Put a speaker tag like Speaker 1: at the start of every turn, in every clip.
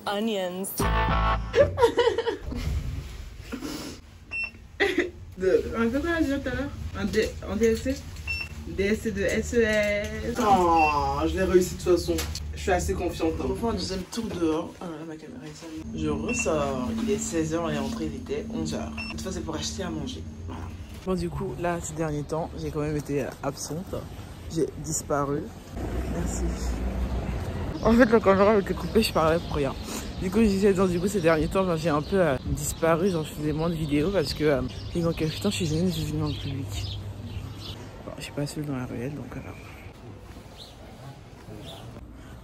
Speaker 1: onions.
Speaker 2: On fait quoi là déjà tout à l'heure? En DLC? DLC de SES.
Speaker 3: Oh, je l'ai réussi de toute façon. Je suis assez confiante.
Speaker 2: On va faire un deuxième tour dehors. Ah là là, ma caméra est sale. Je ressors. Il est 16h, on est rentré, il était 11h. Toute façon, c'est pour acheter à manger. Voilà. Bon, du coup, là, ces derniers temps, j'ai quand même été absente. J'ai disparu. Merci. En fait, la caméra était coupée, je parlais pour rien. Du coup, ces derniers temps, j'ai un peu disparu. Genre, je faisais moins de vidéos parce que, dans quelques temps, je suis gênée de filmer en public. Bon, je suis pas seule dans la ruelle, donc voilà.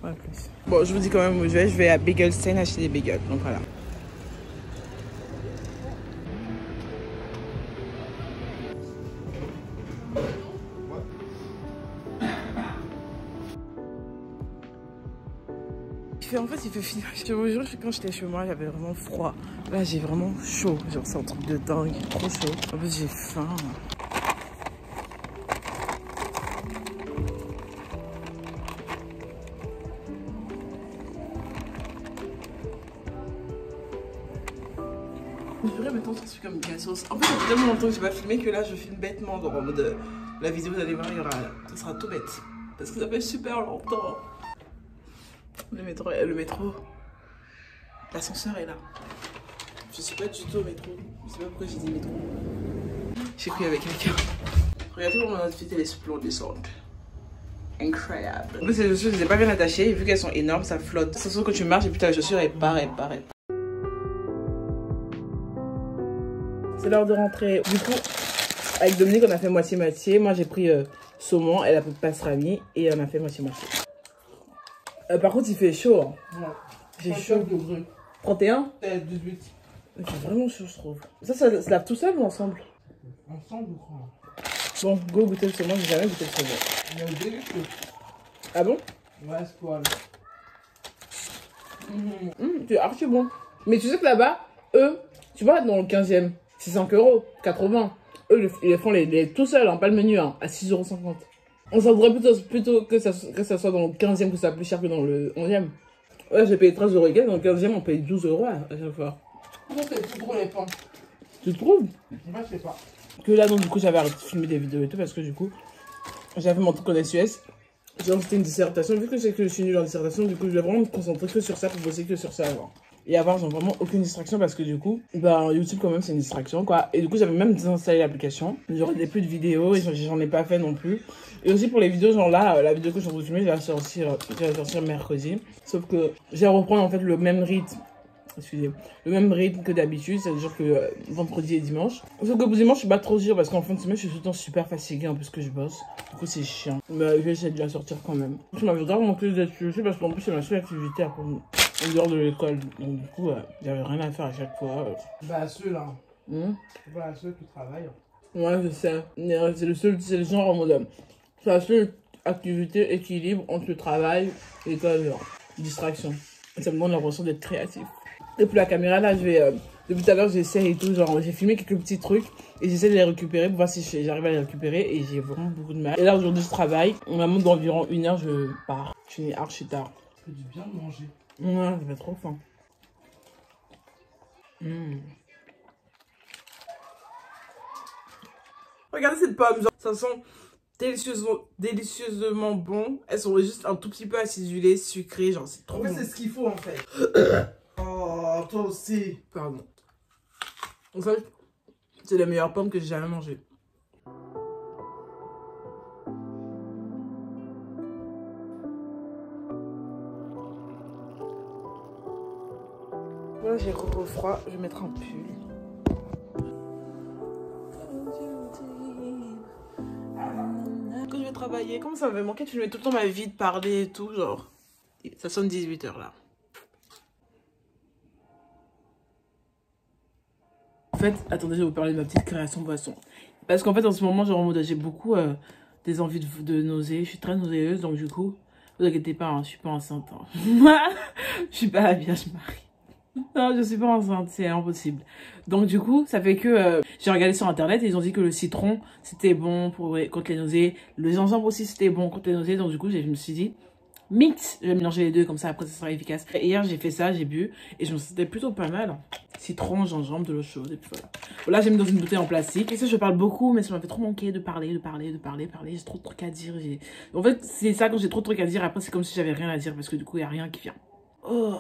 Speaker 2: Ouais, plus. Bon, je vous dis quand même où je vais à Begelstein acheter des bagels, donc voilà. En fait, il fait finir. Je vous jure que quand j'étais chez moi, j'avais vraiment froid. Là, j'ai vraiment chaud. Genre, c'est un truc de dingue. Trop chaud. En plus, j'ai faim. Je pourrais maintenant ça comme cassos. En fait, ça fait tellement longtemps que j'ai pas filmé que là, je filme bêtement. Genre, en mode la vidéo, vous allez voir, ça sera tout bête. Parce que ça fait super longtemps. Le métro. L'ascenseur est là. Je suis pas du tout au métro. Je sais pas pourquoi j'ai dit métro. J'ai pris avec quelqu'un. Regardez comment mon outfit elle est splendissante. Incroyable. En plus, ces chaussures, je les ai pas bien attachées. Et vu qu'elles sont énormes, ça flotte. C'est sûr que tu marches et puis ta chaussure est pareil. C'est l'heure de rentrer. Du coup, avec Dominique, on a fait moitié-moitié. Moi, j'ai pris saumon, elle a pris pastrami et on a fait moitié-moitié. Par contre, il fait chaud. Hein. Ouais. J'ai chaud. 31
Speaker 3: 18.
Speaker 2: Il fait vraiment chaud, je trouve. Ça se lave tout seul ou ensemble?
Speaker 3: Ensemble ou quoi?
Speaker 2: Bon, go goûter le saumon. J'ai jamais goûté le saumon.
Speaker 3: Il y a des délicieux.
Speaker 2: Ah bon?
Speaker 3: Ouais, c'est quoi là?
Speaker 2: C'est archi bon. Mais tu sais que là-bas, eux, tu vois, dans le 15e, c'est 5 €, 80. Eux, ils les font tout seuls, hein, pas le menu, hein, à 6,50 €. On s'attendrait plutôt que ça soit dans le 15e, que ça soit plus cher que dans le 11e. Ouais, j'ai payé 13 € égal, dans le 15e, on paye 12 € à chaque fois.
Speaker 3: Pourquoi c'est tout gros les pommes?
Speaker 2: Tu trouves?
Speaker 3: Moi, je sais pas.
Speaker 2: Que là, donc, du coup, j'avais arrêté de filmer des vidéos et tout, parce que du coup, j'avais mon truc en SUS. Genre, c'était une dissertation. Vu que c'est que je suis nulle en dissertation, du coup, je vais vraiment me concentrer que sur ça pour bosser que sur ça avant. Et avoir genre vraiment aucune distraction parce que du coup, bah YouTube quand même c'est une distraction quoi. Et du coup j'avais même désinstallé l'application. J'aurais des plus de vidéos et j'en ai pas fait non plus. Et aussi pour les vidéos genre là, la vidéo que je suis en train de filmer, je vais la sortir mercredi. Sauf que je vais reprendre en fait le même rythme. Excusez-moi. Le même rythme que d'habitude, c'est-à-dire que vendredi et dimanche. Sauf que pour dimanche, je suis pas trop sûre parce qu'en fin de semaine, je suis tout le temps super fatiguée en plus que je bosse. Du coup, c'est chiant. Mais je vais essayer de la sortir quand même. Je m'avais grave manqué d'être aussi parce qu'en plus, c'est ma seule activité en dehors de l'école. Donc, du coup, j'avais rien à faire à chaque fois.
Speaker 3: Bah, ceux-là. Bah, ceux qui travaillent.
Speaker 2: Ouais, je sais. C'est le genre en mode. C'est la seule activité équilibre entre le travail et l'école, genre. Distraction. Ça me donne l'impression d'être créatif. Et puis la caméra là, depuis tout à l'heure j'essaie et tout, genre j'ai filmé quelques petits trucs et j'essaie de les récupérer pour voir si j'arrive à les récupérer et j'ai vraiment beaucoup de mal. Et là aujourd'hui je travaille, on m'a monté d'environ 1 heure, je pars. Je finis archi tard.
Speaker 3: Ça fait du bien de manger.
Speaker 2: Ouais, j'avais trop faim. Regardez cette pomme, genre, ça sent délicieusement bon. Elles sont juste un tout petit peu acidulées, sucrées, genre c'est trop bon.
Speaker 3: En fait, c'est ce qu'il faut en fait. Oh, toi aussi.
Speaker 2: Pardon. En fait, c'est les meilleures pommes que j'ai jamais mangées. Voilà, j'ai trop froid, je vais mettre un pull. Quand je vais travailler, comment ça m'avait manqué de filmer tout le temps ma vie, de parler et tout, genre. Ça sonne 18 h là. En fait, attendez, je vais vous parler de ma petite création boisson. Parce qu'en fait, en ce moment, genre, j'ai beaucoup des envies de nausées. Je suis très nauséeuse, donc du coup, vous inquiétez pas, hein, je suis pas enceinte. Hein. Je suis pas la Vierge Marie. Non, je suis pas enceinte, c'est impossible. Donc du coup, ça fait que j'ai regardé sur internet et ils ont dit que le citron, c'était bon contre les nausées. Le gingembre aussi, c'était bon contre les nausées. Donc du coup, je me suis dit, mix. Je vais mélanger les deux comme ça, après ça sera efficace. Et hier j'ai fait ça, j'ai bu et je me sentais plutôt pas mal. Citron, gingembre, de l'eau chaude et puis voilà. Là j'ai mis dans une bouteille en plastique. Et ça je parle beaucoup mais ça m'a fait trop manquer de parler. J'ai trop de trucs à dire. En fait c'est ça, quand j'ai trop de trucs à dire, après c'est comme si j'avais rien à dire parce que du coup il n'y a rien qui vient. Oh.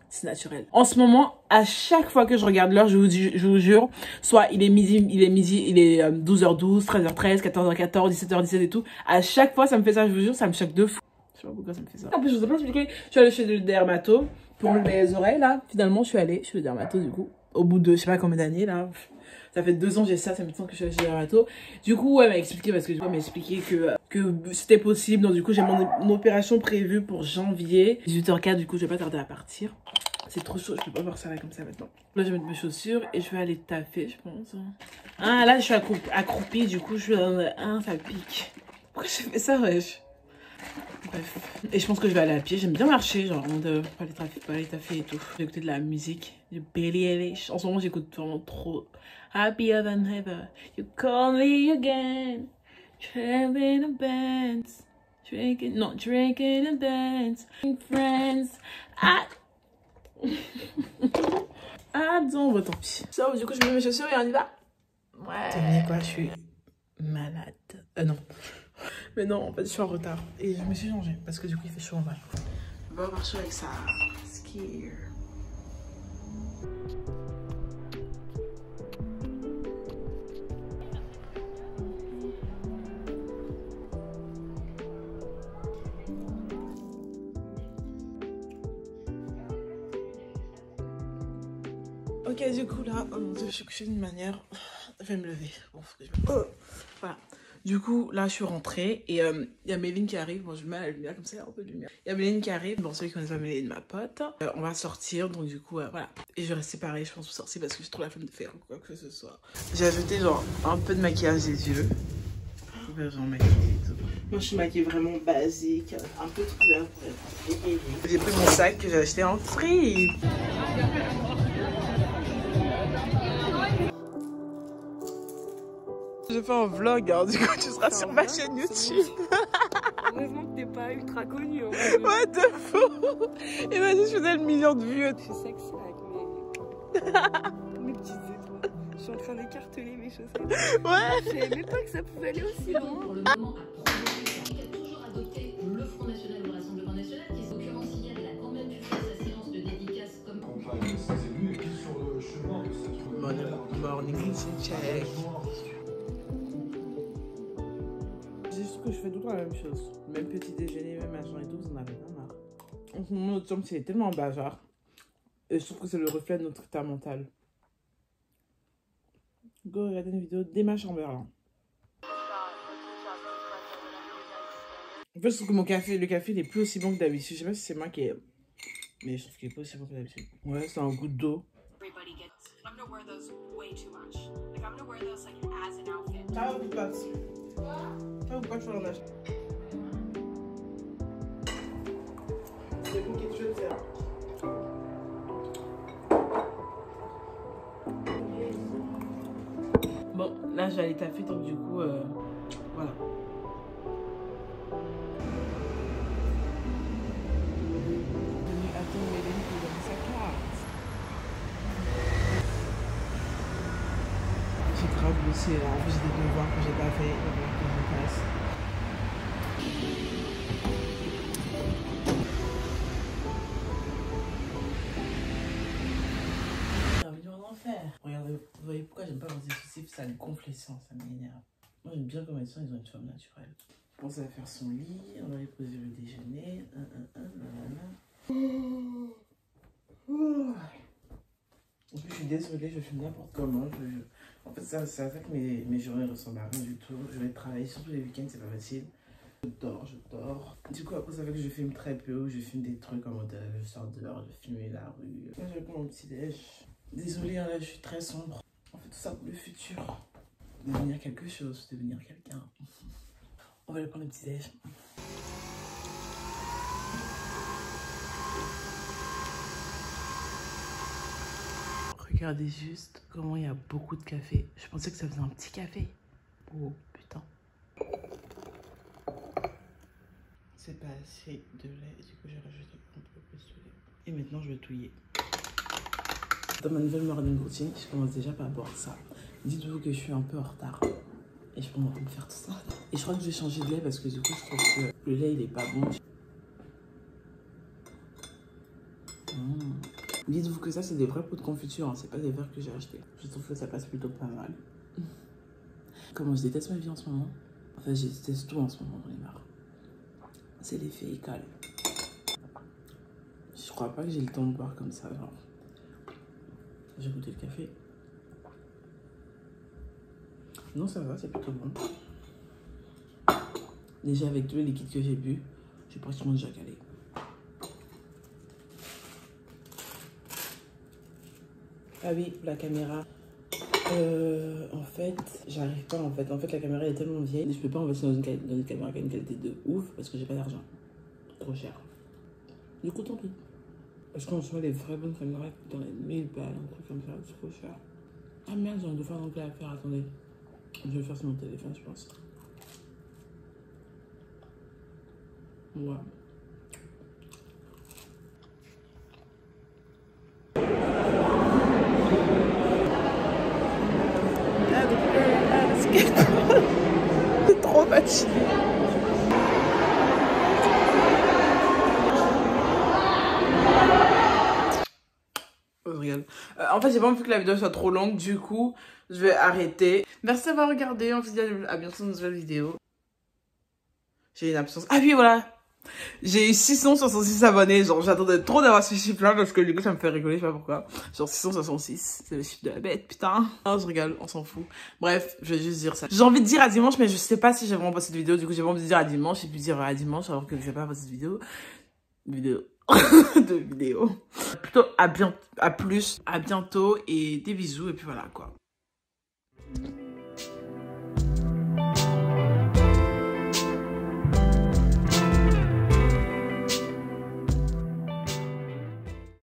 Speaker 2: C'est naturel. En ce moment, à chaque fois que je regarde l'heure, je vous jure, soit il est 12h12, 13h13, 14h14, 17h17 et tout. À chaque fois, ça me fait ça, je vous jure, ça me choque de fou. Je sais pas pourquoi ça me fait ça. En plus, je vous ai pas expliqué, je suis allée chez le dermato pour les oreilles, là. Finalement, je suis allée chez le dermato, du coup, au bout de, je sais pas combien d'années, là. Ça fait 2 ans que j'ai ça me semble que je suis allée chez le dermato. Du coup, elle m'a expliqué, parce que du coup, elle m'a expliqué que c'était possible. Donc, du coup, j'ai mon opération prévue pour janvier. 18h04, du coup, je vais pas tarder à partir. C'est trop chaud, je peux pas voir ça là comme ça maintenant. Là, je vais mettre mes chaussures et je vais aller taffer, je pense. Ah, là, je suis accroupie, du coup, je suis dans ça pique. Pourquoi j'ai fait ça, wesh? Bref. Et je pense que je vais aller à pied. J'aime bien marcher, genre, de pas aller taffer et tout. J'ai écouté de la musique, du Billie Eilish. En ce moment, j'écoute vraiment trop. Happier than ever, you call me again. Traveling a band. Drinking a dance. Friends. Ah non, bah tant pis. Ça, du coup, je mets mes chaussures et on y va. Ouais. Devinez quoi, je suis malade. Non. Mais non, en fait, je suis en retard. Et je me suis changée parce que du coup, il fait chaud en vrai. On va marcher avec ça. Skier. Ok, du coup là, oh mon dieu, je suis couchée d'une manière. Je vais me lever. Bon, faut que je me... Oh, voilà. Du coup, là, je suis rentrée et il y a Méline qui arrive. Bon, je mets la lumière comme ça, il y a un peu de lumière. Il y a Méline qui arrive. Bon, ceux qui connaissent pas Méline, ma pote. On va sortir, donc du coup, voilà. Et je vais rester pareil, je pense, pour sortir parce que j'ai trop la flemme de faire quoi que ce soit. J'ai ajouté genre un peu de maquillage des yeux. Genre maquillée et tout. Moi, je suis maquillée vraiment basique, un peu de couleur pour être égayée. J'ai pris mon sac que j'ai acheté en free. Je fais un vlog, hein, du coup tu seras sur ma chaîne YouTube.
Speaker 1: Heureusement que t'es pas ultra connu.
Speaker 2: Ouais, de fou. Imagine, je faisais le million de vues.
Speaker 1: Je suis sexy avec mes petites étoiles. Je suis en train d'écarteler mes chaussettes.
Speaker 2: Ouais.
Speaker 1: Je savais même pas que ça pouvait aller aussi loin.
Speaker 4: Pour le moment, qui a toujours adopté le Front National ou le Rassemblement National, qui en l'occurrence hier, il a quand même dû faire sa séance de dédicace comme
Speaker 5: campagne ses élus et puis sur le chemin de cette
Speaker 2: Morning check. C'est juste que je fais tout le temps la même chose. Même petit déjeuner, même machin et tout, vous en avez pas marre. En ce moment, notre chambre, c'est tellement bavard. Et je trouve que c'est le reflet de notre état mental. Go regarder une vidéo d'Emma Chamberlain. En fait, je trouve que le café, il est plus aussi bon que d'habitude. Je sais pas si c'est moi qui est... Mais je trouve qu'il est pas aussi bon que d'habitude. Ouais, c'est un goût d'eau. Ça va ou pas? Ça ou pas, je en acheter. C'est vous qui êtes faire. Bon, là, je vais aller taffer, donc du coup, voilà. Attends, Méline qui donne sa carte. J'ai grave bossé là, en plus j'ai des devoirs que j'ai pas fait, il va falloir que je fasse. Bienvenue en enfer. Regardez, vous voyez pourquoi j'aime pas leurs exclusifs, ça gonfle les seins, ça m'énerve. Moi j'aime bien comme elles sont, ils ont une forme naturelle. On pense à faire son lit, on va aller poser le déjeuner. En plus je suis désolée, je filme n'importe comment. En fait ça fait que mes journées ressemblent à rien du tout. Je vais travailler surtout les week-ends, c'est pas facile. Je dors. Du coup après ça fait que je filme très peu, ou je filme des trucs en mode je sors dehors, je filme la rue. Là je vais prendre mon petit déj. Désolée hein, là je suis très sombre. On fait tout ça pour le futur. Devenir quelque chose, devenir quelqu'un. On va aller prendre le petit déj. Regardez juste comment il y a beaucoup de café. Je pensais que ça faisait un petit café. Oh putain. C'est pas assez de lait, du coup j'ai rajouté un peu plus de lait. Et maintenant je vais touiller. Dans ma nouvelle morning routine, je commence déjà par boire ça. Dites-vous que je suis un peu en retard. Et je peux me faire tout ça. Et je crois que je vais changer de lait parce que du coup je trouve que le lait il est pas bon. Dites-vous que ça c'est des vrais pots de confiture, hein. C'est pas des verres que j'ai achetés. Je trouve que ça passe plutôt pas mal. Comment je déteste ma vie en ce moment. Enfin je déteste tout en ce moment, j'en ai marre. C'est l'effet école. Je crois pas que j'ai le temps de boire comme ça, genre. J'ai goûté le café. Non, ça va, c'est plutôt bon. Déjà, avec tous les liquides que j'ai bu, j'ai pratiquement déjà calé. Ah oui, la caméra. En fait, j'arrive pas en fait. En fait, la caméra est tellement vieille. Je peux pas investir dans une caméra qui a une qualité de ouf parce que j'ai pas d'argent. Trop cher. Du coup, tant pis. Parce qu'en soi, les vraies bonnes caméras dans les 1000 balles, un truc comme ça, c'est trop cher. Ah merde, j'ai un devoir d'anglais à faire, attendez. Je vais le faire sur mon téléphone, je pense. Ouais. C'est trop fatigué. En fait, j'ai pas envie que la vidéo soit trop longue, du coup, je vais arrêter. Merci d'avoir regardé, on se dit à bientôt dans une nouvelle vidéo. J'ai une absence. Ah oui, voilà. J'ai eu 666 abonnés, genre j'attendais trop d'avoir ce chiffre-là parce que du coup ça me fait rigoler, je sais pas pourquoi. Genre 666, c'est le chiffre de la bête, putain. Non, je rigole, on s'en fout. Bref, je vais juste dire ça. J'ai envie de dire à dimanche, mais je sais pas si j'ai vraiment posté cette vidéo, du coup j'ai pas envie de dire à dimanche, j'ai pu dire à dimanche alors que je vais pas poster cette vidéo. De vidéo. Plutôt à plus, à bientôt et des bisous et puis voilà quoi.